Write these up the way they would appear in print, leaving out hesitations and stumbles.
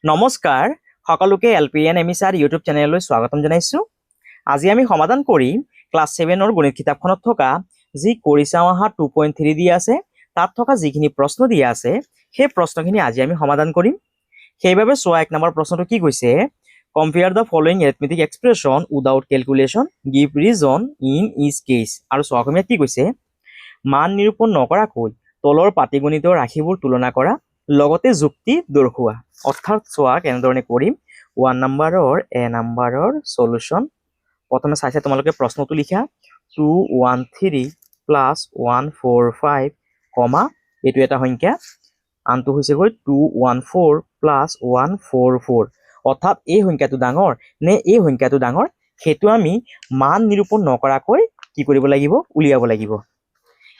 নমস্কাৰ সকলোকে এলপিএন এমিছাৰ ইউটিউব চেনেললৈ স্বাগতম জনাইছোঁ। আজি আমি সমাধান কৰিম ক্লাছ 7ৰ গণিত কিতাপখনত থকা যি কৰি চাওঁ আহা 2.3 দিয়া আছে তাত থকা যিখিনি প্ৰশ্ন দিয়া আছে সেই প্ৰশ্নখিনি আজি আমি সমাধান কৰিম। সেইবাবে চোৱা 1 নম্বৰ প্ৰশ্নটো কি কৈছে, compare the following arithmetic expression without calculation, give reason in each case. আৰু চোৱা অসমীয়াত কি কৈছে, মান নিৰূপণ নকৰাকৈ তলৰ পাটিগণিত ৰাশিবোৰ তুলনা কৰা লগতে যুক্তি দৰ্শোৱা। অৰ্থাৎ চোৱা কেনেধৰণে কৰিম। 1 নম্বৰৰ এ নম্বৰৰ সলিউশন প্ৰথমে চাইছে তোমালোকে প্ৰশ্নটো লিখা 213 প্লাছ 145 কমা এইটো এটা সংখ্যা, আনটো হৈছে গৈ 214 প্লাছ 144। অৰ্থাৎ এই সংখ্যাটো ডাঙৰ নে এই সংখ্যাটো ডাঙৰ সেইটো আমি মান নিৰূপণ নকৰাকৈ কি কৰিব লাগিব, উলিয়াব লাগিব।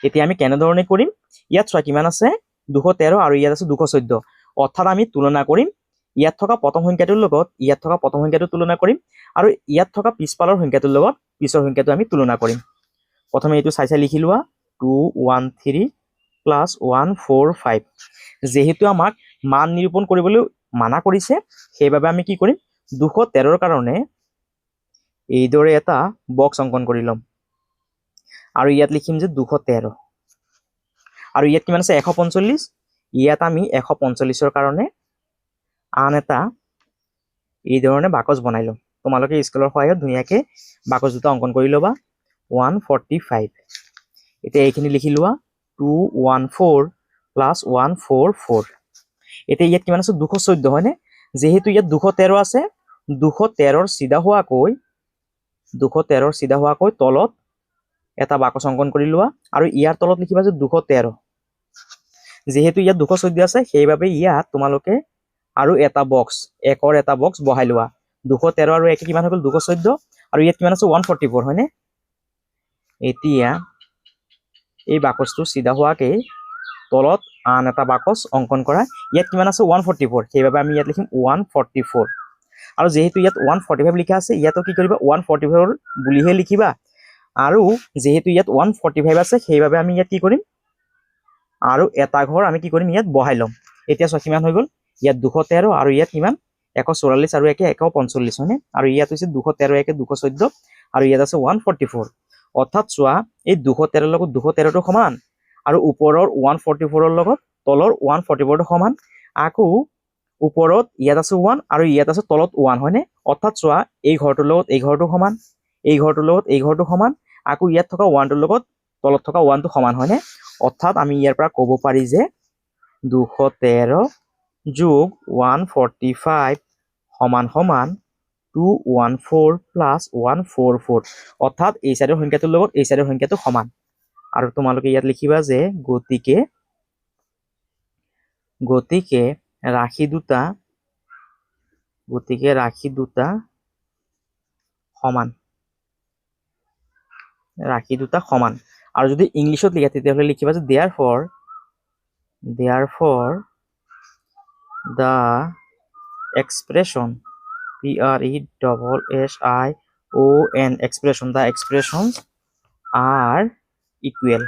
এতিয়া আমি কেনেধৰণে কৰিম, ইয়াত চোৱা কিমান আছে 213 আৰু ইয়াত আছে 214। অৰ্থাৎ আমি তুলনা কৰিম ইয়াত থকা প্ৰথম সংখ্যাটোৰ লগত ইয়াত থকা প্ৰথম সংখ্যাটো তুলনা কৰিম আৰু ইয়াত থকা পিছফালৰ সংখ্যাটোৰ লগত পিছৰ সংখ্যাটো আমি তুলনা কৰিম। প্ৰথমে এইটো চাই লিখি লোৱা 213 প্লাছ 145। যেহেতু আমাক মান নিৰূপণ কৰিবলৈ মানা কৰিছে সেইবাবে আমি কি কৰিম, 213ৰ কাৰণে এইদৰে এটা বক্স অংকন কৰি ল'ম আৰু ইয়াত লিখিম যে 213 আৰু ইয়াত কিমান আছে 145। ইয়াত আমি 145ৰ কাৰণে আন এটা এই ধৰণে বাকচ বনাই লম। তোমালোকে স্কেলৰ সহায়ত ধুনীয়াকৈ বাকচ দুটা অংকন কৰি ল'বা। 145 এতিয়া এইখিনি লিখি লোৱা 214 প্লাছ 144। এতিয়া ইয়াত কিমান আছে 214 হয়নে, যেহেতু ইয়াত 213 আছে 213ৰ চিধা হোৱাকৈ তলত এটা বাকচ অংকন কৰি লোৱা আৰু ইয়াৰ তলত লিখিবা যে 213। যেহেতু ইয়াত 214 আছে সেইবাবে ইয়াত তোমালোকে আৰু এটা বক্স একৰ এটা বক্স বহাই লোৱা। 213 আৰু একে কিমান হৈ গ'ল 214 আৰু ইয়াত কিমান আছে 144 হয়নে। এতিয়া এই বাকচটো চিধা হোৱাকে তলত আন এটা বাকচ অংকন কৰা। ইয়াত কিমান আছে 144, সেইবাবে আমি ইয়াত লিখিম 144 আৰু যেহেতু ইয়াত 145 লিখা আছে ইয়াতো কি কৰিবা 144 বুলিহে লিখিবা আৰু যেহেতু ইয়াত 145 আছে সেইবাবে আমি ইয়াত কি কৰিম আৰু এটা ঘৰ আমি কি কৰিম ইয়াত বহাই ল'ম। এতিয়া চোৱা কিমান হৈ গ'ল, ইয়াত 213 আৰু ইয়াত কিমান 144 আৰু একে 145 হয়নে, আৰু ইয়াত হৈছে 213 একে 214 আৰু ইয়াত আছে 144। অৰ্থাৎ চোৱা এই 213ৰ লগত 213টো সমান আৰু ওপৰৰ 144ৰ লগত তলৰ 144টো সমান, আকৌ ওপৰত ইয়াত আছে 1 আৰু ইয়াত আছে তলত 1 হয়নে। অৰ্থাৎ চোৱা এই ঘৰটোৰ লগত এই ঘৰটো সমান, এই ঘৰটোৰ লগত এই ঘৰটো সমান, আকৌ ইয়াত থকা 1টোৰ লগত তলত থকা 1টো সমান হয়নে। অৰ্থাৎ আমি ইয়াৰ পৰা ক'ব পাৰি যে 213 যোগ 145 সমান সমান 214 প্লাছ 144। অৰ্থাৎ এই চাইডৰ সংখ্যাটোৰ লগত এই চাইডৰ সংখ্যাটো সমান। আৰু তোমালোকে ইয়াত লিখিবা যে গতিকে ৰাশি দুটা সমান। আৰু যদি ইংলিছত লিখা তেতিয়াহ'লে লিখিবা যে therefore the expression expressions are equal।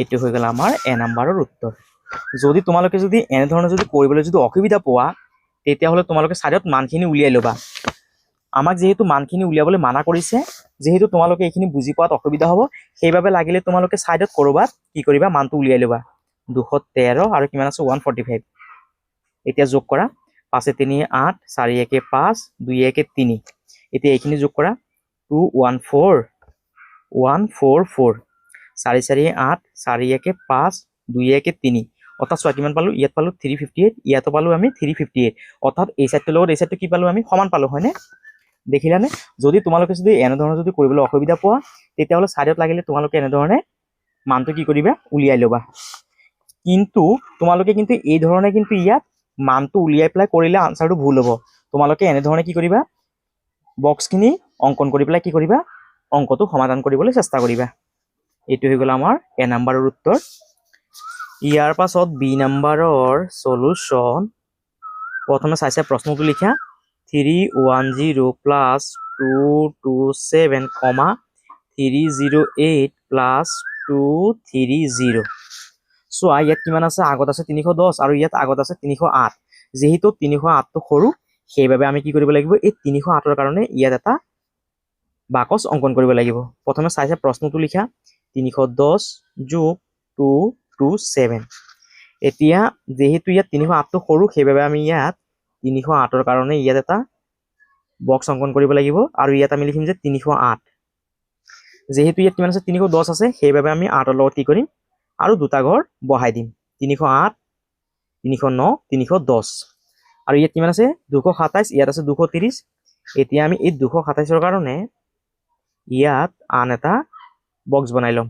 এইটো হৈ গ'ল আমাৰ এ নম্বৰৰ উত্তৰ। যদি তোমালোকে যদি এনেধৰণে যদি কৰিবলৈ যদি অসুবিধা পোৱা তেতিয়াহ'লে তোমালোকে চাইডত মানখিনি উলিয়াই ল'বা। আমাক যেহেতু মানখিনি উলিয়াবলৈ মানা কৰিছে, যেহেতু তোমালোকে এইখিনি বুজি পোৱাত অসুবিধা হ'ব সেইবাবে লাগিলে তোমালোকে চাইডত কৰবাত কি কৰিবা মানটো উলিয়াই ল'বা। 213 আৰু কিমান আছে 145। এতিয়া যোগ কৰা 5 × 3 = 8, 4 × 1 = 5, 2 × 1 = 3। এতিয়া এইখিনি যোগ কৰা 214 144, 4 × 4 = 8, 4 × 1 = 5, 2 × 1 = 3। অৰ্থাৎ চোৱা কিমান পালো, ইয়াত পালো 358, ইয়াতো পালো আমি 358। অৰ্থাৎ এই চাইডটোৰ লগত এই চাইডটো কি পালো আমি সমান পালো হয়নে। দেখিলানে। যদি তোমালোকে যদি এনেধৰণে যদি কৰিবলৈ অসুবিধা পোৱা তেতিয়াহ'লে চাইডত লাগিলে তোমালোকে এনেধৰণে মানটো কি কৰিবা উলিয়াই ল'বা। কিন্তু তোমালোকে কিন্তু এই ধৰণে কিন্তু ইয়াত মানটো উলিয়াই পেলাই কৰিলে আনসাৰটো ভুল হ'ব। তোমালোকে এনেধৰণে কি কৰিবা বক্সখিনি অংকন কৰি পেলাই কি কৰিবা অংকটো সমাধান কৰিবলৈ চেষ্টা কৰিবা। এইটো হৈ গ'ল আমাৰ এ নম্বৰৰ উত্তৰ। ইয়াৰ পাছত বি নম্বৰৰ সলিউশন প্ৰথমে চাইছে প্ৰশ্নটো লিখা 310 প্লাছ 227 কমা 308 প্লাছ 230। চোৱা ইয়াত কিমান আছে, আগত আছে 310 আৰু ইয়াত আগত আছে 308। যেহেতু 308টো সৰু, সেইবাবে আমি কি কৰিব লাগিব, এই 308ৰ কাৰণে ইয়াত এটা বাকচ অংকন কৰিব লাগিব। প্ৰথমে চাইছে প্ৰশ্নটো লিখা 310 যোগ 227। এতিয়া যেহেতু ইয়াত 308টো সৰু, সেইবাবে আমি ইয়াত 308ৰ কাৰণে ইয়াত এটা বক্স অংকন কৰিব লাগিব আৰু ইয়াত আমি লিখিম যে 308। যেহেতু ইয়াত কিমান আছে, 310 আছে, সেইবাবে আমি 8ৰ লগত কি কৰিম আৰু দুটা ঘৰ বহাই দিম। 308, 309, 310 আৰু ইয়াত কিমান আছে 227, ইয়াত আছে 230। এতিয়া আমি এই 227ৰ কাৰণে ইয়াত আন এটা বক্স বনাই ল'ম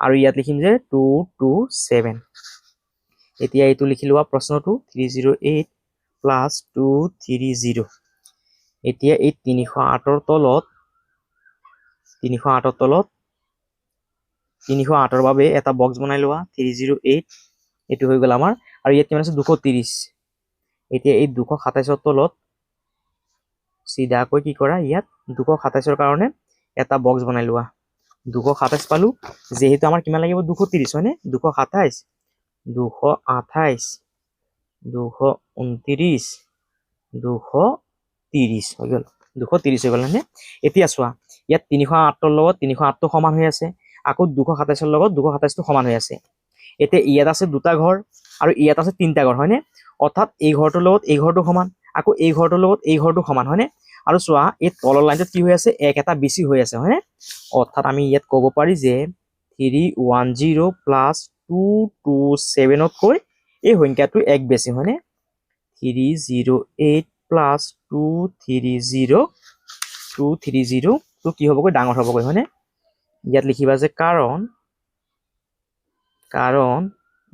আৰু ইয়াত লিখিম যে 227। এতিয়া এইটো লিখি লোৱা প্ৰশ্নটো 308 প্লাছ 230। এতিয়া এই 308ৰ তলত 308ৰ বাবে এটা বক্স বনাই লোৱা 308। এইটো হৈ গ'ল আমাৰ। আৰু ইয়াত কিমান আছে 230। এতিয়া এই 227ৰ তলত চিধাকৈ কি কৰা, ইয়াত 227ৰ কাৰণে এটা বক্স বনাই লোৱা। 227 পালো, যেহেতু আমাৰ কিমান লাগিব 230 হয়নে, 227, 228, 229, 230 হৈ গ'ল, 230 হৈ গ'ল হয়নে। এতিয়া চোৱা ইয়াত 308ৰ লগত 308টো সমান হৈ আছে, আকৌ 227ৰ লগত 227টো সমান হৈ আছে। এতিয়া ইয়াত আছে দুটা ঘৰ আৰু ইয়াত আছে তিনিটা ঘৰ হয়নে, অৰ্থাৎ এই ঘৰটোৰ লগত এই ঘৰটো সমান, আকৌ এই ঘৰটোৰ লগত এই ঘৰটো সমান হয়নে। আৰু চোৱা এই তলৰ লাইনটোত কি হৈ আছে, এক এটা বেছি হৈ আছে হয়নে, অৰ্থাৎ আমি ইয়াত ক'ব পাৰি যে 310 প্লাছ 227তকৈ এই সংখ্যাটো এক বেছি হয়নে। 308 প্লাছ 230 টো কি হ'বগৈ, ডাঙৰ হ'বগৈ হয়নে। ইয়াত লিখিবা যে কাৰণ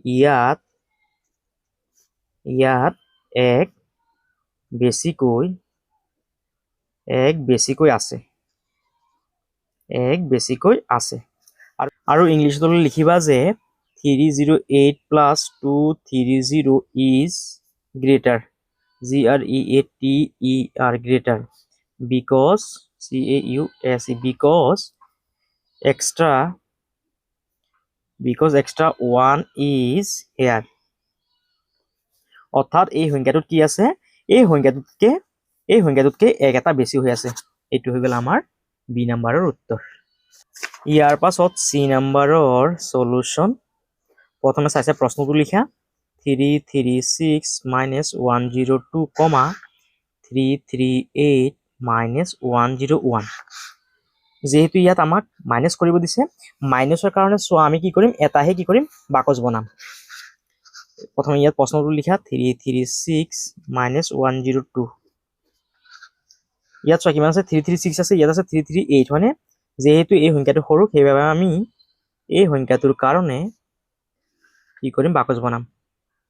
ইয়াত এক বেছিকৈ আছে। আৰু ইংলিছত লিখিবা যে 308 plus 230 is greater, greater because extra one is here। অৰ্থাৎ এই সংখ্যাটোত কি আছে, এই সংখ্যাটোতকে এক এটা বেছি হৈ আছে। এইটো হৈ গ'ল আমাৰ বি নাম্বাৰৰ উত্তৰ। ইয়াৰ পাছত চি নাম্বাৰৰ সলিউশন। প্ৰথমে চাইছে প্ৰশ্নটো লিখা 336 minus 102, 338 minus 101। যেহেতু ইয়াত আমাক মাইনাছ কৰিব দিছে, মাইনাছৰ কাৰণে চোৱা আমি কি কৰিম, এটাহে কি কৰিম বাকচ বনাম। প্ৰথমে ইয়াত প্ৰশ্নটো লিখা 336 minus 102। ইয়াত চোৱা কিমান আছে, 336 আছে, ইয়াত আছে 338 হয়নে। যেহেতু এই সংখ্যাটো সৰু, সেইবাবে আমি এই সংখ্যাটোৰ কাৰণে কি কৰিম বাকচ বনাম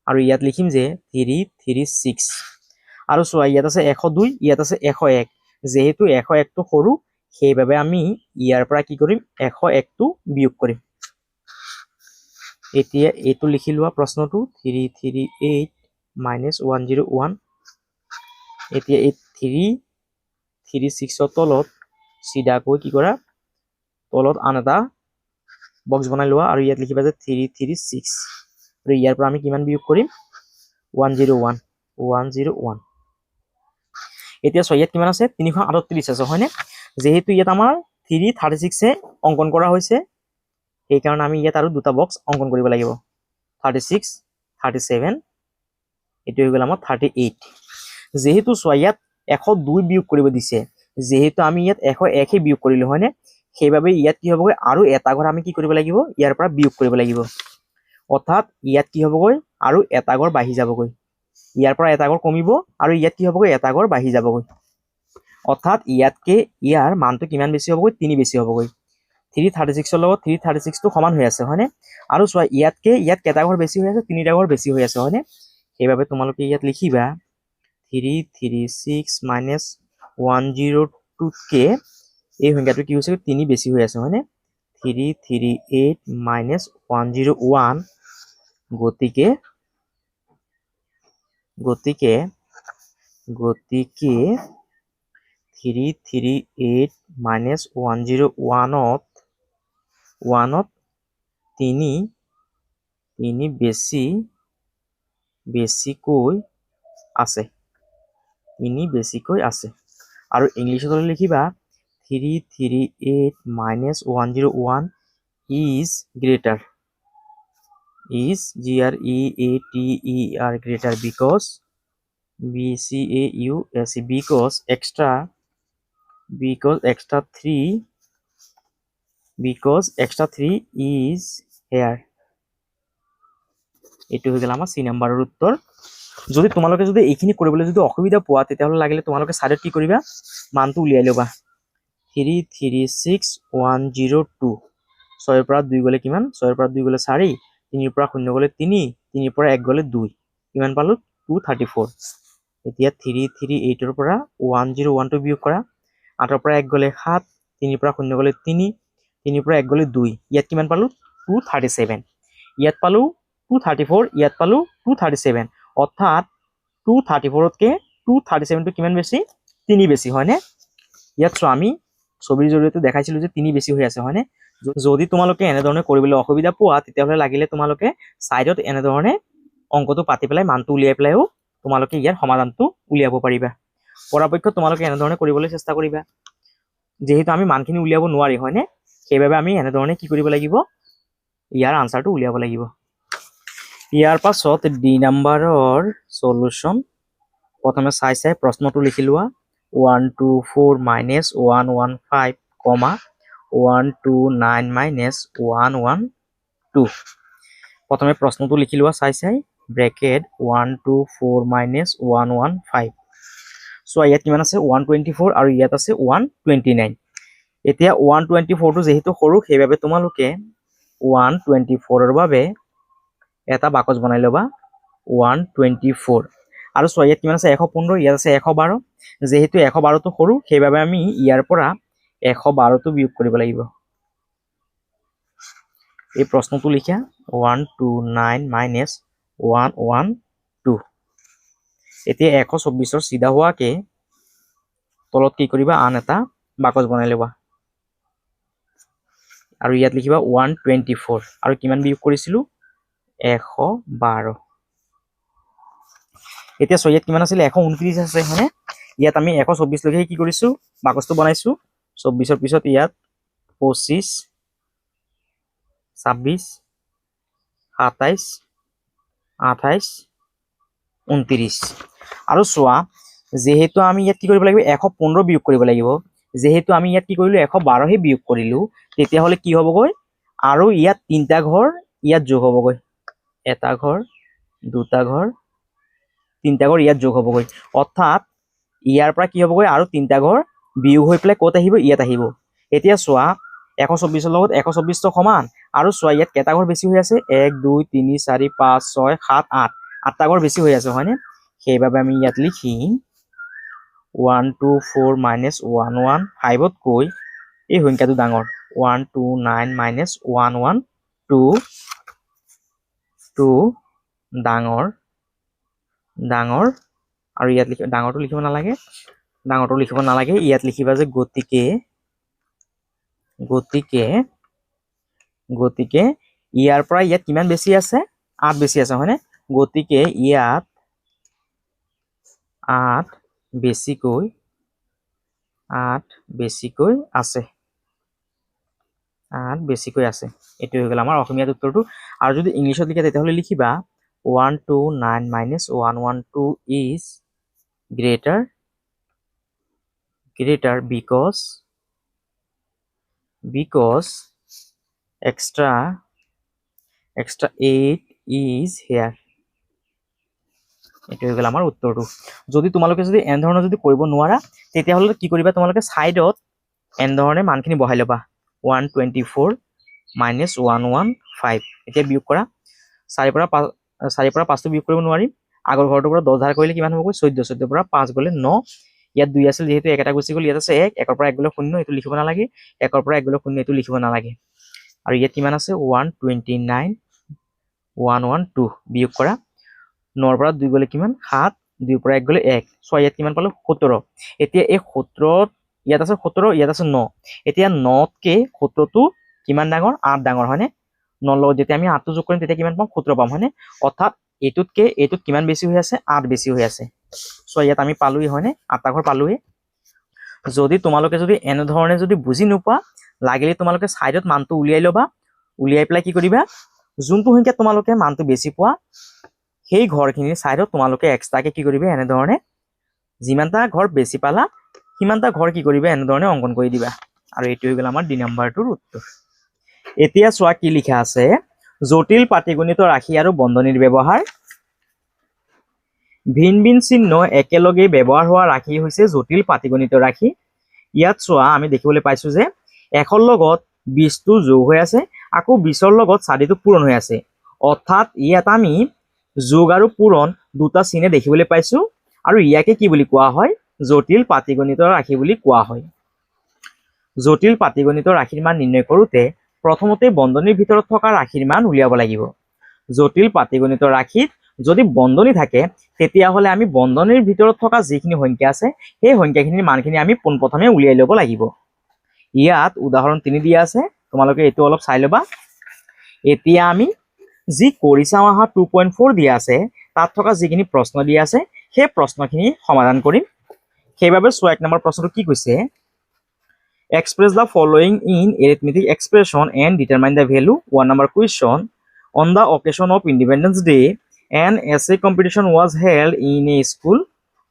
আৰু ইয়াত লিখিম যে 336। আৰু চোৱা ইয়াত আছে 102, ইয়াত আছে 101। যেহেতু 101টো সৰু, সেইবাবে আমি ইয়াৰ পৰা কি কৰিম 101টো বিয়োগ কৰিম। এতিয়া এইটো লিখি লোৱা প্ৰশ্নটো 338 minus 101। এতিয়া এই 336ৰ তলত চিধাকৈ কি কৰা, তলত আন এটা বক্স বনাই লোৱা আৰু ইয়াত লিখিবা যে 336 আৰু ইয়াৰ পৰা আমি কিমান বিয়োগ কৰিম 101। এতিয়া চোৱা ইয়াত কিমান আছে 338 আছে হয়নে। যেহেতু ইয়াত আমাৰ 336 অংকন কৰা হৈছে, সেইকাৰণে আমি ইয়াত আৰু দুটা বক্স অংকন কৰিব লাগিব, 36, 37। এইটো হৈ গ'ল আমাৰ 38। যেহেতু চোৱা ইয়াত 102 বিয়োগ কৰিব দিছে, যেহেতু আমি ইয়াত 101 বিয়োগ কৰিলো হয়নে, সেইবাবে ইয়াত কি হ'বগৈ আৰু এটা ঘৰ আমি কি কৰিব লাগিব, ইয়াৰ পৰা বিয়োগ কৰিব লাগিব। অৰ্থাৎ ইয়াত কি হ'বগৈ আৰু এটা ঘৰ বাঢ়ি যাবগৈ, ইয়াৰ পৰা এটা ঘৰ কমিব আৰু ইয়াত কি হ'বগৈ এটা ঘৰ বাঢ়ি যাবগৈ। অৰ্থাৎ ইয়াতকে ইয়াৰ মানটো কিমান বেছি হ'বগৈ, 3 বেছি হ'বগৈ। 336ৰ লগত 336টো সমান হৈ আছে হয়নে। আৰু চোৱা ইয়াত কেইটা ঘৰ বেছি হৈ আছে, 3টা ঘৰ বেছি হৈ আছে হয়নে। সেইবাবে তোমালোকে ইয়াত লিখিবা 336 minus 102তকে এই সংখ্যাটো কি হৈছে 3 বেছি হৈ আছে হয়নে। 338 minus 101 গতিকে 338 minus 101ত 3 তিনি বেছিকৈ আছে, তিনি বেছিকৈ আছে। আৰু ইংলিছত হ'লে লিখিবা 338 minus 101 is greater, is greater because because extra 3 is here. এইটো হৈ গ'ল আমাৰ চি নাম্বাৰৰ উত্তৰ। যদি তোমালোকে যদি এইখিনি কৰিবলৈ যদি অসুবিধা পোৱা তেতিয়াহ'লে লাগিলে তোমালোকে চাইডত কি কৰিবা, মানটো উলিয়াই ল'বা। 336102, 6ৰ পৰা 2 গ'লে কিমান, 6ৰ পৰা 2 গ'লে 4, 3ৰ পৰা 0 গ'লে 3, 3ৰ পৰা 1 গ'লে 2, কিমান পালো 234। এতিয়া 338ৰ পৰা 1012 বিয়োগ কৰা, 8ৰ পৰা 1 গ'লে 7, 3ৰ পৰা 0 গ'লে 3, 3ৰ পৰা 1 গ'লে 2, ইয়াত কিমান পালো 237। ইয়াত পালো 234, ইয়াত পালো 237, অৰ্থাৎ 234তকৈ 237টো কিমান বেছি, 3 বেছি, হয়নে? ইয়াত চোৱা আমি ছবিৰ জৰিয়তে দেখাইছিলো যে 3 বেছি হৈ আছে, হয়নে? যদি তোমালোকে এনেধৰণে কৰিবলৈ অসুবিধা পোৱা তেতিয়াহ'লে লাগিলে তোমালোকে চাইডত এনেধৰণে অংকটো পাতি পেলাই মানটো উলিয়াই পেলাইও তোমালোকে ইয়াৰ সমাধানটো উলিয়াব পাৰিবা। পৰাপক্ষত তোমালোকে এনেধৰণে কৰিবলৈ চেষ্টা কৰিবা। যেহেতু আমি মানখিনি উলিয়াব নোৱাৰি, হয়নে? সেইবাবে আমি এনেধৰণে কি কৰিব লাগিব, ইয়াৰ আনচাৰটো উলিয়াব লাগিব। ইয়াৰ পাছত ডি নাম্বাৰৰ সলিউশ্যন। প্ৰথমে চাই প্ৰশ্নটো লিখি লোৱা। 124 minus 115, 129 minus 112। প্ৰথমে প্ৰশ্নটো লিখি লোৱা চাই ব্ৰেকেট 124 minus 115। চোৱা ইয়াত কিমান আছে 124 আৰু ইয়াত আছে 129। এতিয়া 124টো যেহেতু সৰু সেইবাবে তোমালোকে 124ৰ বাবে এটা বাকচ বনাই ল'বা 124। আৰু চোৱা ইয়াত কিমান আছে 115, ইয়াত আছে 112। যেহেতু 112টো সৰু সেইবাবে আমি ইয়াৰ পৰা 112টো বিয়োগ কৰিব লাগিব। এই প্ৰশ্নটো লিখা 129 minus 112। এতিয়া 124ৰ চিধা হোৱাকে তলত কি কৰিবা, আন এটা বাকচ বনাই ল'বা আৰু ইয়াত লিখিবা 124 আৰু কিমান বিয়োগ কৰিছিলো 112। এতিয়া চোৱা ইয়াত কিমান আছিল 129 আছে, হয়নে? ইয়াত আমি 124 লৈকে কি কৰিছো, বাকচটো বনাইছো। 24ৰ পিছত ইয়াত 25, 26, 27, 28, 29। আৰু চোৱা যেহেতু আমি ইয়াত কি কৰিব লাগিব 115 বিয়োগ কৰিব লাগিব। যেহেতু আমি ইয়াত কি কৰিলো 112হে বিয়োগ কৰিলো, তেতিয়াহ'লে কি হ'বগৈ, আৰু ইয়াত 3টা ঘৰ ইয়াত যোগ হ'বগৈ। এটা ঘৰ, দুটা ঘৰ, 3টা ঘৰ ইয়াত যোগ হ'বগৈ। অৰ্থাৎ ইয়াৰ পৰা কি হ'বগৈ, আৰু 3টা ঘৰ বিয়োগ হৈ পেলাই ক'ত আহিব, ইয়াত আহিব। এতিয়া চোৱা 124ৰ লগত 124টো সমান, আৰু চোৱা ইয়াত কেইটা ঘৰ বেছি হৈ আছে 1 2 3 4 5 6 7 8, 8টা ঘৰ বেছি হৈ আছে, হয়নে? সেইবাবে আমি ইয়াত লিখিম 124 minus 115তকৈ এই সংখ্যাটো ডাঙৰ। 129 minus 112 ডাঙৰ। আৰু ইয়াত ডাঙৰটো লিখিব নালাগে, ইয়াত লিখিবা যে গতিকে ইয়াৰ পৰা ইয়াত কিমান বেছি আছে, 8 বেছি আছে, হয়নে? গতিকে ইয়াত 8 বেছিকৈ আছে। 8 বেছিকৈ আছে। এইটো হৈ গ'ল আমাৰ অসমীয়াত উত্তৰটো। আৰু যদি ইংলিছত লিখা তেতিয়াহ'লে লিখিবা 129 minus 112 is greater because extra 8 is here। এইটো হৈ গ'ল আমাৰ উত্তৰটো। যদি তোমালোকে যদি এনেধৰণৰ যদি কৰিব নোৱাৰা তেতিয়াহ'লে কি কৰিবা, তোমালোকে চাইডত এনেধৰণে মানখিনি বহাই ল'বা 124 minus 115। এতিয়া বিয়োগ কৰা, 4ৰ পৰা 5টো বিয়োগ কৰিব নোৱাৰিম। আগৰ ঘৰটোৰ পৰা 10 ধাৰ কৰিলে কিমান হ'বগৈ 14, 14ৰ পৰা 5 গ'লে 9। ইয়াত 2 আছিল যেহেতু এটা গুচি গ'ল, ইয়াত আছে 1, 1ৰ পৰা 1 গ'লে 0, এইটো লিখিব নালাগে। 1ৰ পৰা 1 গ'লে 0, এইটো লিখিব নালাগে। আৰু ইয়াত কিমান আছে 129 112 বিয়োগ কৰা, 9ৰ পৰা 2 গ'লে কিমান 7, 2ৰ পৰা 1 গ'লে 1। চোৱা ইয়াত কিমান পালো 17। এতিয়া এই 17ত ইয়াত আছে 17, ইয়াত আছে 9। এতিয়া 9তকৈ 17টো কিমান ডাঙৰ, 8 ডাঙৰ, হয়নে? 9 লগত যেতিয়া আমি 8টো যোগ কৰিম তেতিয়া কিমান পাম 17 পাম হয়নে অৰ্থাৎ এইটোতকে এইটোত কিমান বেছি হৈ আছে 8 বেছি হৈ আছে সো ইয়াত আমি পালোই হয়নে 8টা ঘৰ পালোই যদি তোমালোকে যদি এনে ধৰণে যদি বুজি নোপোৱা লাগিলে তোমালোকে সাইডত মানটো উলিয়াই লবা উলিয়াই পেলাই কি কৰিবা যোনটো সংখ্যা তোমালোকে মানটো বেছি পোৱা সেই ঘৰখিনিৰ সাইডত তোমালোকে এক্সট্ৰাকে কি কৰিবা এনে ধৰণে যিমানটা ঘৰ বেছি পালা সিমানটা ঘৰ কি কৰিবা এনে ধৰণে অংকন কৰি দিবা আৰু এইটো হৈ গ'ল আমাৰ ডি নম্বৰটোৰ উত্তৰ এতিয়া চোৱা কি লিখা আছে জটিল পাটিগণিত ৰাশি আৰু বন্ধনীৰ ব্যৱহাৰ ভিন ভিন চিহ্ন একেলগে ব্যৱহাৰ হোৱা ৰাশি হৈছে জটিল পাটিগণিত ৰাশি ইয়াত চোৱা আমি দেখিবলৈ পাইছো যে 1 লগত 20টো যোগ হৈ আছে আকৌ 20ৰ লগত 4টো পূৰণ হৈ আছে অৰ্থাৎ ইয়াত আমি যোগ আৰু পূৰণ দুটা চিহ্ন দেখিবলৈ পাইছো আৰু ইয়াকে কি বুলি কোৱা হয় জটিল পাটিগণিতৰ ৰাশি বুলি কোৱা হয় জটিল পাটিগণিতৰ ৰাশিৰ মান নিৰ্ণয় কৰোঁতে প্ৰথমতে বন্ধনীৰ ভিতৰত থকা ৰাশিৰ মান উলিয়াব লাগিব জটিল পাটিগণিতৰ ৰাশিত যদি বন্ধনী থাকে তেতিয়াহলে আমি বন্ধনীৰ ভিতৰত থকা যিখিনি সংখ্যা আছে সেই সংখ্যাখিনিৰ মানখিনি আমি পোনপ্ৰথমে উলিয়াই ল'ব লাগিব ইয়াত উদাহৰণ 3 দিয়া আছে তোমালোকে এটো অলপ চাই লবা এতিয়া আমি যি কৰি চাও আহা 2.4 দিয়া আছে তাত থকা যিখিনি প্ৰশ্ন দিয়া আছে সেই প্ৰশ্নখিনি সমাধান কৰিম সেইবাবে 1 নম্বৰ প্ৰশ্নটো কি কৈছে express the following in arithmetic expression and determine the value 1 number question on the occasion of Independence Day an essay competition was held in a school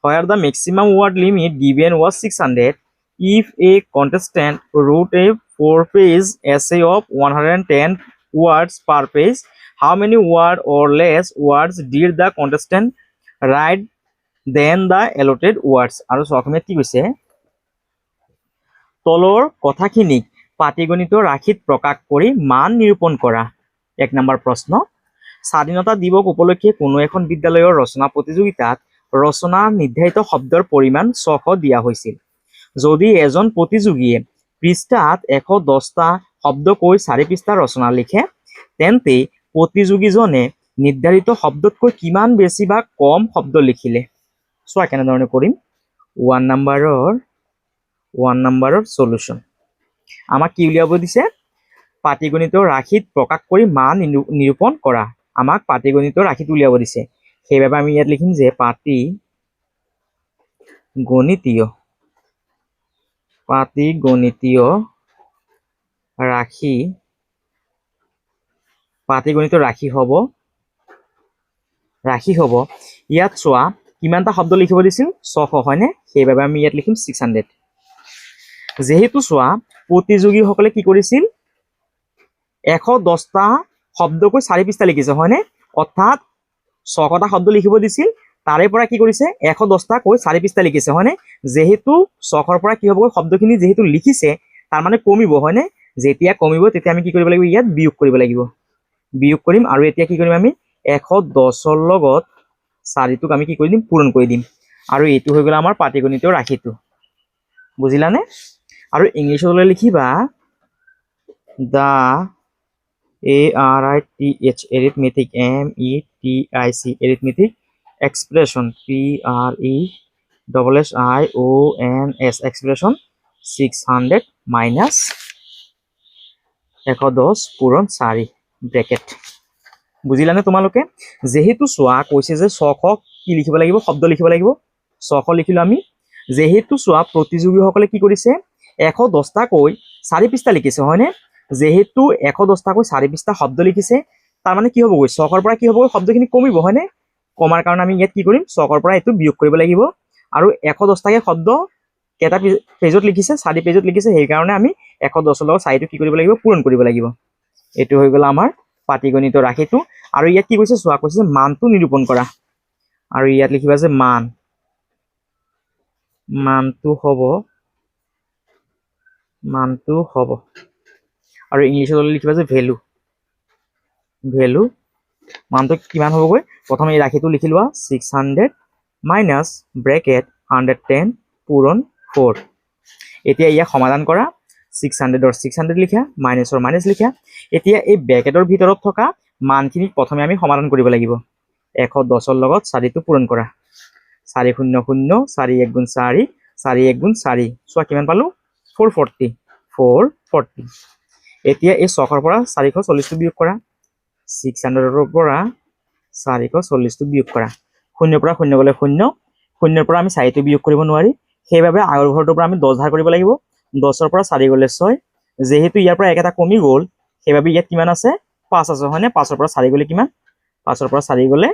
where the maximum word limit given was 600 if a contestant wrote a 4-page essay of 110 words per page how many word or less words did the contestant write than the allotted words আৰু সহকমে কি কৈছে তলৰ কথাখিনিক পাটিগণিত ৰাশিত প্ৰকাশ কৰি মান নিৰূপণ কৰা 1 নম্বৰ প্ৰশ্ন স্বাধীনতা দিৱস উপলক্ষে কোনো এখন বিদ্যালয়ৰ ৰচনা প্ৰতিযোগিতাত ৰচনাৰ নিৰ্ধাৰিত শব্দৰ পৰিমাণ 600 দিয়া হৈছিল যদি এজন প্ৰতিযোগীয়ে পৃষ্ঠাত 110টা শব্দকৈ 4 পৃষ্ঠা ৰচনা লিখে তেন্তে প্ৰতিযোগীজনে নিৰ্ধাৰিত শব্দতকৈ কিমান বেছি বা কম শব্দ লিখিলে চোৱা কেনে ধৰণে কৰিম 1 নম্বৰৰ সলিউশন আমাক কি উলিয়াব দিছে পাটিগণিত ৰাশিত প্ৰকাশ কৰি মান নিৰূপণ কৰা আমাক পাটিগণিত ৰাশিত উলিয়াব দিছে সেইবাবে আমি ইয়াত লিখিম যে পাটিগণিতীয় ৰাশি হ'ব ইয়াত চোৱা কিমানটা শব্দ লিখিব দিছিল 600 হয়নে সেইবাবে আমি ইয়াত লিখিম 600 যেহেতু চোৱা প্ৰতিযোগীসকলে কি কৰিছিল 110টা শব্দকৈ 4 পৃষ্ঠা লিখিছে হয়নে অৰ্থাৎ 600টা শব্দ লিখিব দিছিল তাৰে পৰা কি কৰিছে 110টা কৈ 4 পৃষ্ঠা লিখিছে হয়নে যেহেতু 600ৰ পৰা কি হ'ব শব্দখিনি যেহেতু লিখিছে তাৰ মানে কমিব হয়নে যেতিয়া কমিব তেতিয়া আমি কি কৰিব লাগিব ইয়াত বিয়োগ কৰিব লাগিব বিয়োগ কৰিম আৰু এতিয়া কি কৰিম আমি 110ৰ লগত 4টোক আমি কি কৰি দিম পূৰণ কৰি দিম আৰু এইটো হৈ গ'ল আমাৰ পাটিগণিত ৰাশিটো বুজিলানে আৰু ইংলিশলৈ লিখিবা the arithmetic arithmetic expression PRESSIONS expression 600 minus 110 পূৰণ 4 ব্ৰেকেট বুজিলানে তোমালোকে যেহেতু চোৱা কৈছে যে 600 কি লিখিব লাগিব শব্দ লিখিব লাগিব 600 লিখিলো আমি যেহেতু চোৱা প্ৰতিযোগীসকলে কি কৰিছে 110টা কৈ 4 পৃষ্ঠা লিখিছে হয়নে যেহেতু 110টা কৈ 4 পৃষ্ঠা শব্দ লিখিছে তাৰ মানে কি হ'বগৈ 600ৰ পৰা কি হ'বগৈ শব্দখিনি কমিব হয়নে কমাৰ কাৰণে আমি ইয়াত কি কৰিম 600ৰ পৰা এইটো বিয়োগ কৰিব লাগিব আৰু 110টাকে শব্দ কেটা পেজত লিখিছে 4 পেজত লিখিছে সেই কাৰণে আমি 110ৰ লগত 4টো কি কৰিব লাগিব পূৰণ কৰিব লাগিব এইটো হৈ গ'ল আমাৰ পাটিগণিত ৰাশিটো আৰু ইয়াত কি কৈছে চোৱা কৈছে মানটো নিৰূপণ কৰা আৰু ইয়াত লিখিবা যে মানটো হ'ব আৰু ইংলিশলৈ লিখিবা যে ভ্যালু মানটো কিমান হ'বগৈ প্ৰথমে এই ৰাশিটো লিখি লোৱা 600 মাইনাস ব্ৰেকেট 110 পূৰণ 4 এতিয়া ইয়াক সমাধান কৰা 600ৰ 600 লিখা মাইনাসৰ মাইনাস লিখা এতিয়া এই ব্ৰেকেটৰ ভিতৰত থকা মানখিনি প্ৰথমে আমি সমাধান কৰিব লাগিব 110ৰ লগত 4টো পূৰণ কৰা 400 4 1 গুণ 4 4 1 গুণ 4 চোৱা কিমান পালো 440 এতিয়া এই 600 পৰা 440 বিয়োগ কৰা 600 পৰা 440 বিয়োগ কৰা 0 পৰা 0 গ'লে 0 0 পৰা আমি 4 বিয়োগ কৰিব নোৱাৰি সেইবাবে আগৰ ঘৰটোৰ পৰা আমি 10 ধাৰ কৰিব লাগিব 10 পৰা 4 গ'লে 6 যেহেতু ইয়াৰ পৰা এক এটা কমি গ'ল সেইবাবে ইয়াত কিমান আছে 5 আছে হয়নে 5 পৰা 4 গ'লে কিমান 5 পৰা 4 গ'লে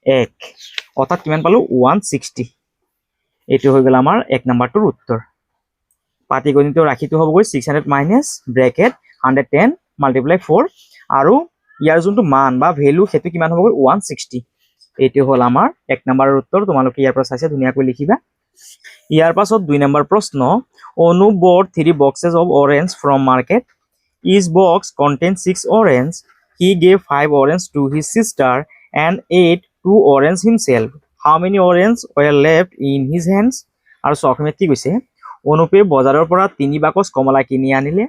1 অৰ্থাৎ কিমান পালো 160 এইটো হৈ গ'ল আমাৰ 1 নম্বৰটোৰ উত্তৰ পাটিগণিতৰ ৰাশিটো হ'বগৈ 600 মাইনাছ ব্ৰেকেট 110 মাল্টিপ্লাই 4 আৰু ইয়াৰ যোনটো মান বা ভ্যালু সেইটো কিমান হ'বগৈ 160 এইটো হ'ল আমাৰ 1 নম্বৰৰ উত্তৰ তোমালোকে ইয়াৰ পৰা চাইছে ধুনীয়াকৈ লিখিবা ইয়াৰ পাছত 2 নম্বৰ প্ৰশ্ন Anup bought 3 boxes of orange from market each box contains 6 orange he gave 5 orange to his sister and ate 2 orange himself how many orange were left in his hands আৰু সখমে কি কৈছে অনুপে বজাৰৰ পৰা 3 বাকচ কমলা কিনি আনিলে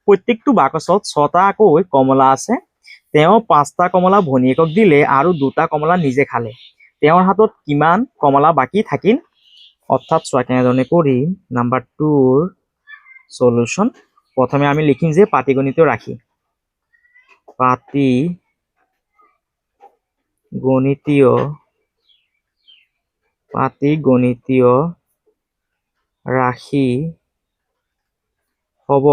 প্ৰত্যেকটো বাকচত 6টাকৈ কমলা আছে তেওঁ 5টা কমলা ভনিয়েকক দিলে আৰু 2টা কমলা নিজে খালে তেওঁৰ হাতত কিমান কমলা বাকি থাকিল অৰ্থাৎ কেনেধৰণে কৰিম নাম্বাৰ 2 সলিউশন প্ৰথমে আমি লিখিম যে পাটিগণিতীয় ৰাশি পাটিগণিতীয় ৰাশি হ'ব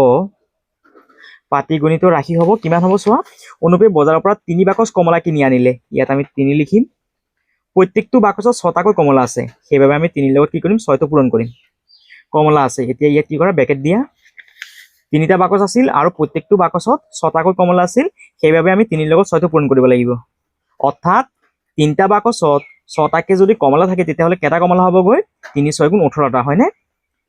পাটিগণিতীয় ৰাশি হ'ব কিমান হ'ব চোৱা অনুপে বজাৰৰ পৰা 3 বাকচ কমলা কিনি আনিলে ইয়াত আমি 3 লিখিম প্ৰত্যেকটো বাকচত 6টাকৈ কমলা আছে সেইবাবে আমি 3 লগত কি কৰিম 6টো পূৰণ কৰিম কমলা আছে এতিয়া ইয়াত কি কৰা ব্ৰেকেট দিয়া 3টা বাকচ আছিল আৰু প্ৰত্যেকটো বাকচত 6টাকৈ কমলা আছিল সেইবাবে আমি 3 লগত 6টো পূৰণ কৰিব লাগিব অৰ্থাৎ 3টা বাকচত 6টাকৈ যদি কমলা থাকে তেতিয়াহ'লে কেটা কমলা হ'বগৈ 3 6 গুণ 18টা হয়নে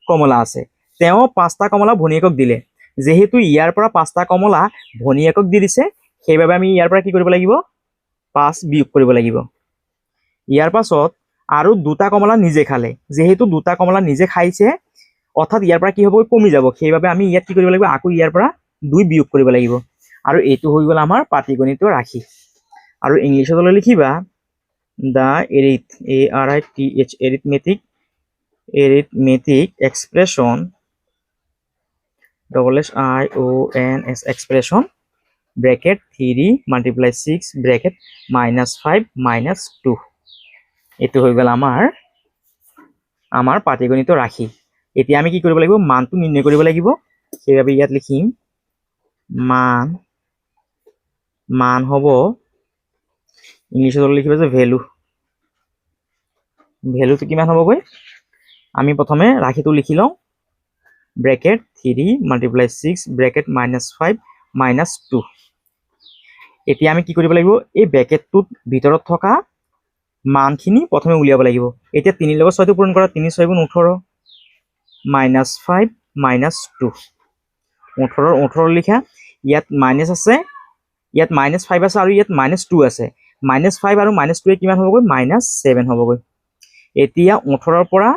কমলা আছে তেওঁ 5টা কমলা ভনিয়েকক দিলে যেহেতু ইয়াৰ পৰা 5টা কমলা ভনিয়েকক দি দিছে সেইবাবে আমি ইয়াৰ পৰা কি কৰিব লাগিব 5 বিয়োগ কৰিব লাগিব ইয়াৰ পাছত আৰু 2টা কমলা নিজে খালে যেহেতু 2টা কমলা নিজে খাইছে অৰ্থাৎ ইয়াৰ পৰা কি হ'ব কমি যাব সেইবাবে আমি ইয়াত কি কৰিব লাগিব আকৌ ইয়াৰ পৰা 2 বিয়োগ কৰিব লাগিব আৰু এইটো হৈ গ'ল আমাৰ পাটিগণিতীয় ৰাশি আৰু ইংলিছত লিখিবা the arithmetic expression expression bracket 3 multiply 6 bracket minus 5 minus 2 এইটো হৈ গ'ল আমাৰ পাটিগণিতীয় ৰাশি এতিয়া আমি কি কৰিব লাগিব মানটো নিৰ্ণয় কৰিব লাগিব সেইবাবে ইয়াত লিখিম মান হ'ব ইংলিছত লিখিবা যে ভ্যালুটো কিমান হ'বগৈ আমি প্ৰথমে ৰাশিটো লিখি লওঁ bracket 3 multiply 6 bracket minus 5 minus 2 এতিয়া আমি কি কৰিব লাগিব এই ব্ৰেকেটটোত ভিতৰত থকা মানখিনি প্ৰথমে উলিয়াব লাগিব এতিয়া 3 লগত 6টো পূৰণ কৰা 3 6 গুণ 18 minus 5 minus 2 18 লিখা ইয়াত মাইনাস আছে ইয়াত -5 আছে আৰু ইয়াত -2 আছে -5 আৰু -2 এ কিমান হ'বগৈ -7 হ'বগৈ এতিয়া 18 পৰা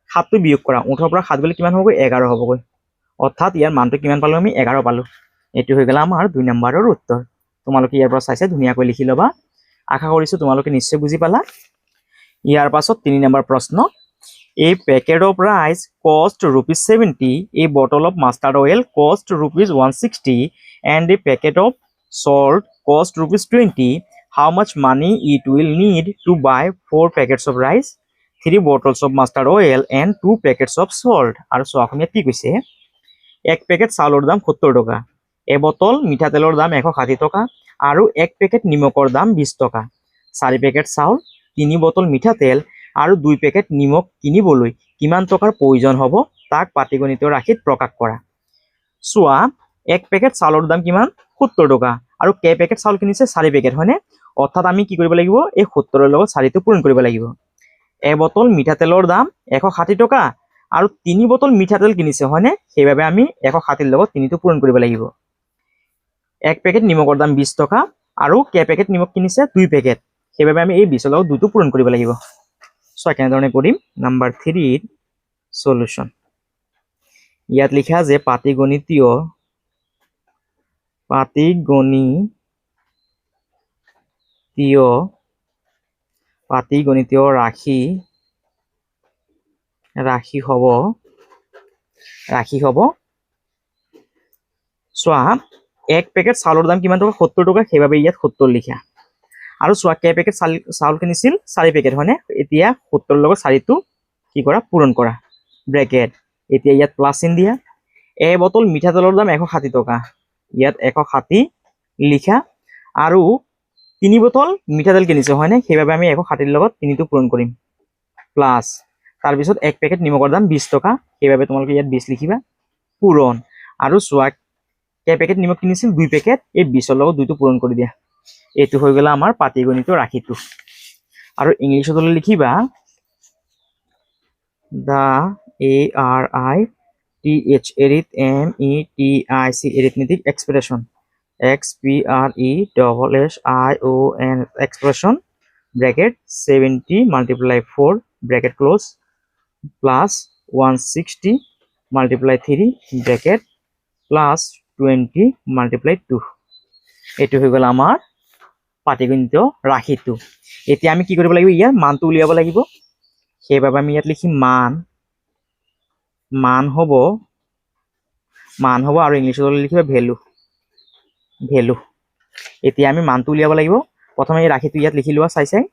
7টো বিয়োগ কৰা 18 পৰা 7 গ'লে কিমান হ'বগৈ 11 হ'বগৈ অৰ্থাৎ ইয়াৰ মানটো কিমান পালো আমি 11 পালো এটো হৈ গ'ল আমাৰ 2 নম্বৰৰ উত্তৰ তোমালোকে ইয়াৰ পৰা চাইছে ধুনীয়াকৈ লিখি লবা আশা কৰিছো তোমালোকে নিশ্চয় বুজি পালা ইয়াৰ পাছত 3 নম্বৰ প্ৰশ্ন A packet of rice cost ₹70, a bottle of mustard oil cost ₹160, and a packet of salt cost ₹20. How much money it will need to buy 4 packets of rice, 3 bottles of mustard oil, and 2 packets of salt? আৰু অসমীয়াত কি কৈছে এক packet চাউলৰ দাম 70 টকা এবটল মিঠাতেলৰ দাম 160 টকা আৰু এক পেকেট নিমকৰ দাম 20 টকা 4 পেকেট চাউল 3 বটল মিঠাতেল আৰু 2 পেকেট নিমখ কিনিবলৈ কিমান টকাৰ প্ৰয়োজন হ'ব তাক পাটিগণিতীয় ৰাশিত প্ৰকাশ কৰা চোৱা এক পেকেট চাউলৰ দাম কিমান 70 টকা আৰু কে পেকেট চাউল কিনিছে 4 পেকেট হয়নে অৰ্থাৎ আমি কি কৰিব লাগিব এই 70 ৰ লগত 4 টো পূৰণ কৰিব লাগিব এবটল মিঠাতেলৰ দাম 160 টকা আৰু 3 বটল মিঠাতেল কিনিছে হয়নে সেইবাবে আমি 160 ৰ লগত 3 টো পূৰণ কৰিব লাগিব এক পেকেট নিমকৰ দাম 20 টকা আৰু কে পেকেট নিমখ কিনিছে 2 পেকেট সেইবাবে আমি এই 20 ৰ লগত 2 টো পূৰণ কৰিব লাগিব সো কেনেধৰণে কৰিম নাম্বাৰ 3 সলিউশন ইয়াত লিখা যে পাটিগণিতীয় ৰাশি হ'ব চোৱা এক পেকেট চাউলৰ দাম কিমান টকা 70 টকা সেইবাবে ইয়াত 70 লিখা আৰু চোৱা কেই পেকেট চাউল কিনিছিল 4 পেকেট হয়নে এতিয়া 70 লগত 4টো কি কৰা পূৰণ কৰা ব্ৰেকেট এতিয়া ইয়াত প্লাস চিন দিয়া এ বটল মিঠাতেলৰ দাম 160 টকা ইয়াত 160 লিখা আৰু 3 বটল মিঠাতেল কিনিছে হয়নে সেইবাবে আমি 160 লগত 3টো পূৰণ কৰিম প্লাস তাৰ পিছত এক পেকেট নিমখৰ দাম 20 টকা সেইবাবে তোমালোকে ইয়াত 20 লিখিবা পূৰণ আৰু চোৱা কেই পেকেট নিমখ কিনিছিল 2 পেকেট এই 20 লগত 2টো পূৰণ কৰি দিয়া এইটো হৈ গলা আমাৰ পাটিগণিতৰ ৰাশিটো আৰু ইংলিশত লিখিবা the arithmetic arithmetic expression expression expression bracket 70 multiply 4 bracket close plus 160 multiply 3 bracket plus 20 multiply 2 এইটো হৈ গল আমাৰ পাটিগণিত ৰাশিটো এতিয়া আমি কি কৰিব লাগিব ইয়াৰ মানটো উলিয়াব লাগিব সেইবাবে আমি ইয়াত লিখিম মান হ'ব আৰু ইংলিশত লিখিবা ভ্যালু এতিয়া আমি মানটো উলিয়াব লাগিব প্ৰথমে এই ৰাশিটো ইয়াত লিখি লোৱা চাই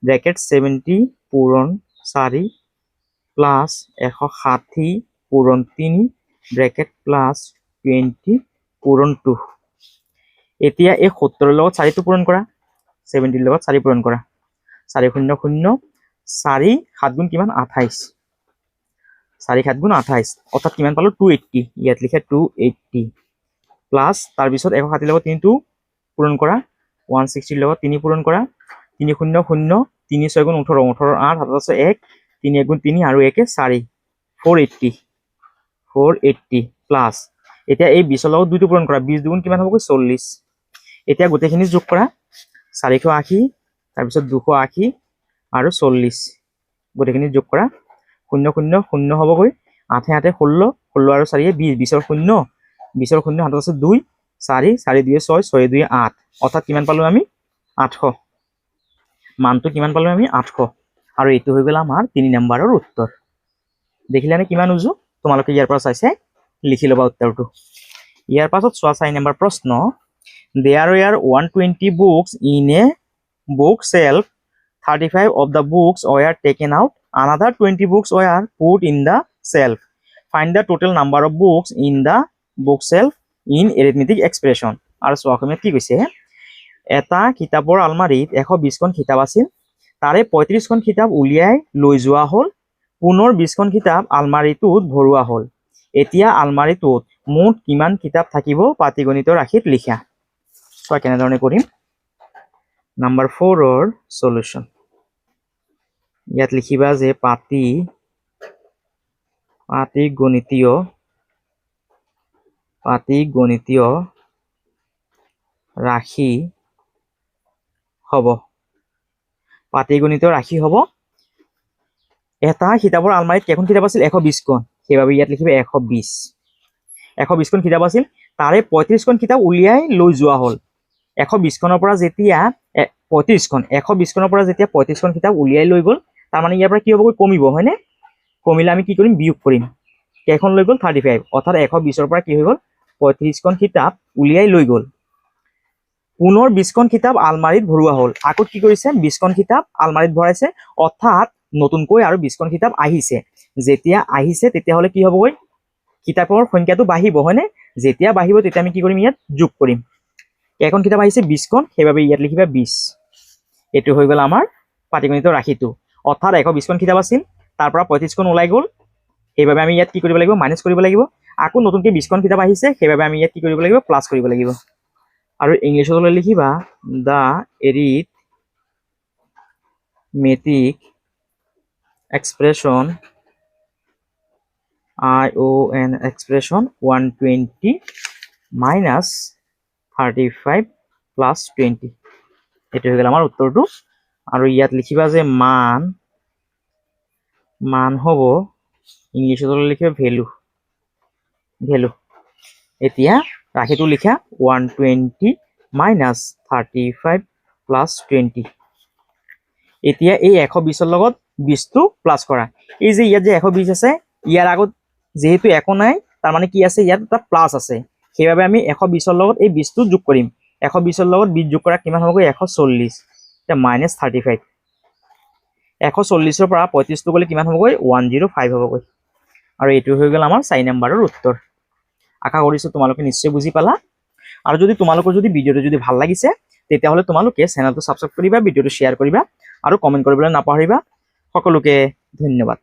ব্ৰেকেট 70 পূৰণ 4 প্লাস 160 পূৰণ 3 ব্ৰেকেট প্লাস 20 পূৰণ 2 এতিয়া এই 70 লগত 4টো পূৰণ কৰা 70 লগত 4 পূৰণ কৰা 4 0 0 4 7 গুণ কিমান 28 4 7 গুণ 28 অৰ্থাৎ কিমান পালো 280 ইয়াত লিখা 280 প্লাস তাৰ পিছত 160 লগত 3টো পূৰণ কৰা 160 লগত 3 পূৰণ কৰা 3 0 0 3 6 গুণ 18 18 8 7 আছে 1 3 1 গুণ 3 আৰু 1 4 480 প্লাস এতিয়া এই 20 লগত 2টো পূৰণ কৰা 20 দুগুণ কিমান হ'ব 40 এতিয়া গোটেইখিনি যোগ কৰা 480 তাৰ পিছত 280 আৰু 40 গোটেইখিনি যোগ কৰা 0 0 0 হ'বগৈ 8 8 16 16 আৰু 4 20 20 ৰ 0 20 ৰ 0 হাতত আছে 2 4 4 2 6 6 2 8 অৰ্থাৎ কিমান পালো আমি 800 মানটো কিমান পালো আমি 800 আৰু এইটো হৈ গল আমাৰ 3 নম্বৰৰ উত্তৰ দেখিলানে কিমান উজু তোমালোকে ইয়াৰ পৰা চাইছে লিখি লবা উত্তৰটো ইয়াৰ পাছত 6 নম্বৰ প্ৰশ্ন there were 120 books in a bookshelf 35 of the books were taken out another 20 books were put in the shelf find the total number of books in the bookshelf in arithmetic expression আৰু অসমীয়াত কি কৈছে এটা কিতাপৰ আলমাৰীত 120 খন কিতাপ আছিল তাৰে 35 খন কিতাপ উলিয়াই লৈ যোৱা হ'ল পুনৰ 20 খন কিতাপ আলমাৰীটোত ভৰোৱা হ'ল এতিয়া আলমাৰীটোত মুঠ কিমান কিতাপ থাকিব পাটিগণিতৰ ৰাশিত লিখা সো কেনেধৰণে কৰিম নাম্বাৰ 4 ৰ সলিউশন ইয়াত লিখিবা যে পাটিগণিতীয় ৰাশি হ'ব এটা কিতাপৰ আলমাৰীত কেইখন কিতাপ আছিল 120 খন সেইবাবে ইয়াত লিখিবা 120 খন কিতাপ আছিল তাৰে 35 খন কিতাপ উলিয়াই লৈ যোৱা হ'ল 120 খনৰ পৰা যেতিয়া 35 খন 120 খনৰ পৰা যেতিয়া 35 খন কিতাপ উলিয়াই লৈ গ'ল তাৰ মানে ইয়াৰ পৰা কি হ'ব কমিব হয়নে কমিলে আমি কি কৰিম বিয়োগ কৰিম কেইখন লৈ গ'ল 35 অৰ্থাৎ 120 ৰ পৰা কি হৈ গ'ল 35 খন কিতাপ উলিয়াই লৈ গ'ল পুনৰ 20 খন কিতাপ আলমাৰীত ভৰোৱা হ'ল আকৌ কি কৰিছে 20 খন কিতাপ আলমাৰীত ভৰাইছে অৰ্থাৎ নতুনকৈ আৰু 20 খন কিতাপ আহিছে যেতিয়া আহিছে তেতিয়া হলে কি হ'বগৈ কিতাপৰ সংখ্যাটো বাঢ়িব হয়নে যেতিয়া বাঢ়িব তেতিয়া আমি কি কৰিম ইয়াত যোগ কৰিম কেইখন কিতাপ আহিছে 20 খন সেইবাবে ইয়াত লিখিবা 20 এটো হৈ গ'ল আমাৰ পাটিগণিতৰ ৰাশিটো অৰ্থাৎ 120 খন কিতাপ আছিল তাৰ পৰা 35 খন ওলাই গ'ল সেইবাবে আমি ইয়াত কি কৰিব লাগিব মাইনাস কৰিব লাগিব আকৌ নতুনকৈ 20 খন কিতাপ আহিছে সেইবাবে আমি ইয়াত কি কৰিব লাগিব প্লাস কৰিব লাগিব আৰু ইংলিশত লিখিবা দা arithmetic expression expression 120 minus 35 plus 20 এটো হৈ গ'ল আমাৰ উত্তৰটো আৰু ইয়াত লিখিবা যে মান হ'ব ইংলিশত লিখিবা ভ্যালু এতিয়া ৰাশিটো লিখা 120 minus 35 plus 20 এতিয়া এই 120 ৰ লগত 20 টো প্লাস কৰা এই যে ইয়াত যে 120 আছে ইয়াৰ আগত যেহেতু একো নাই তাৰ মানে কি আছে ইয়াত এটা প্লাস আছে সেইবাবে আমি 120ৰ লগত এই 20টো যোগ কৰিম 120ৰ লগত 20 যোগ কৰা কিমান হ'বগৈ 140 এতিয়া -35 140ৰ পৰা 35টো গ'লে কিমান হ'বগৈ 105 হ'বগৈ আৰু এইটো হৈ গ'ল আমাৰ 4 নম্বৰৰ উত্তৰ আশা কৰিছোঁ তোমালোকে নিশ্চয় বুজি পালা আৰু যদি তোমালোকৰ যদি ভিডিঅ'টো যদি ভাল লাগিছে তেতিয়াহ'লে তোমালোকে চেনেলটো সাবস্ক্ৰাইব কৰিবা ভিডিঅ'টো শ্বেয়াৰ কৰিবা আৰু কমেন্ট কৰিবলৈ নাপাহৰিবা সকলোকে ধন্যবাদ